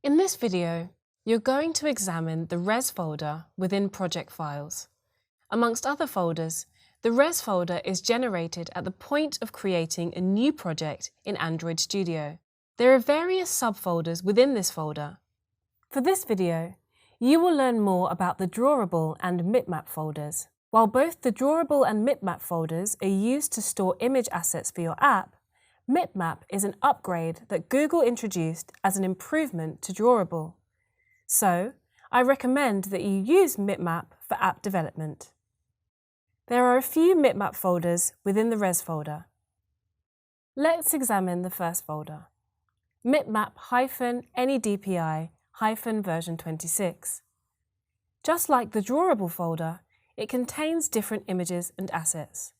In this video, you're going to examine the Res folder within project files. Amongst other folders, the Res folder is generated at the point of creating a new project in Android Studio. There are various subfolders within this folder. For this video, you will learn more about the Drawable and Mipmap folders. While both the Drawable and Mipmap folders are used to store image assets for your app, Mipmap is an upgrade that Google introduced as an improvement to Drawable. So, I recommend that you use Mipmap for app development. There are a few Mipmap folders within the Res folder. Let's examine the first folder, Mipmap-NEDPI-version 26. Just like the Drawable folder, it contains different images and assets.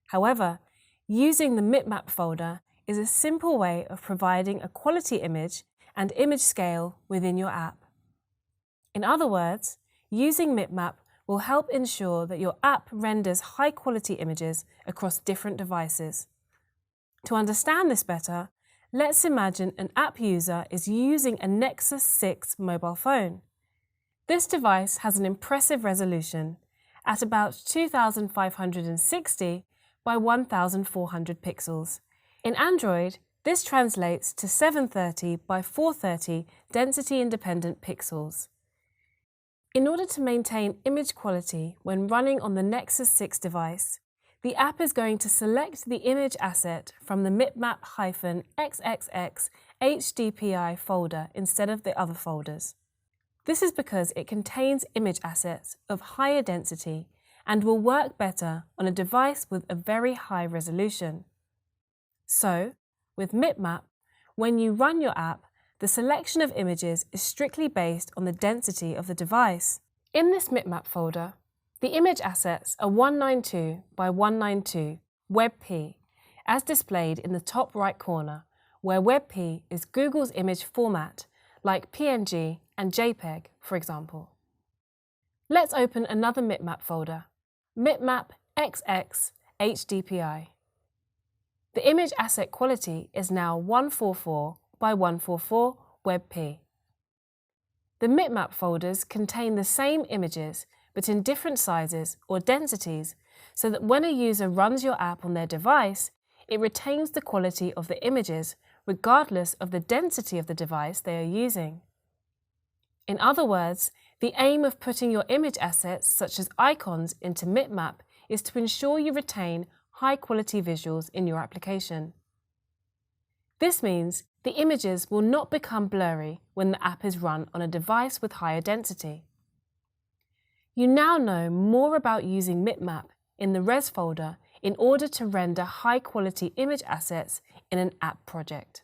However, using the Mipmap folder is a simple way of providing a quality image and image scale within your app. In other words, using Mipmap will help ensure that your app renders high-quality images across different devices. To understand this better, let's imagine an app user is using a Nexus 6 mobile phone. This device has an impressive resolution at about 2560 by 1400 pixels. In Android, this translates to 730 by 430 density-independent pixels. In order to maintain image quality when running on the Nexus 6 device, the app is going to select the image asset from the Mipmap-XXX HDPI folder instead of the other folders. This is because it contains image assets of higher density and will work better on a device with a very high resolution. So, with Mipmap, when you run your app, the selection of images is strictly based on the density of the device. In this Mipmap folder, the image assets are 192 by 192 WebP, as displayed in the top right corner, where WebP is Google's image format, like PNG and JPEG, for example. Let's open another Mipmap folder, Mipmap-XX HDPI. The image asset quality is now 144 by 144 WebP. The Mipmap folders contain the same images but in different sizes or densities so that when a user runs your app on their device, it retains the quality of the images regardless of the density of the device they are using. In other words, the aim of putting your image assets such as icons into Mipmap is to ensure you retain high-quality visuals in your application. This means the images will not become blurry when the app is run on a device with higher density. You now know more about using Mipmap in the Res folder in order to render high-quality image assets in an app project.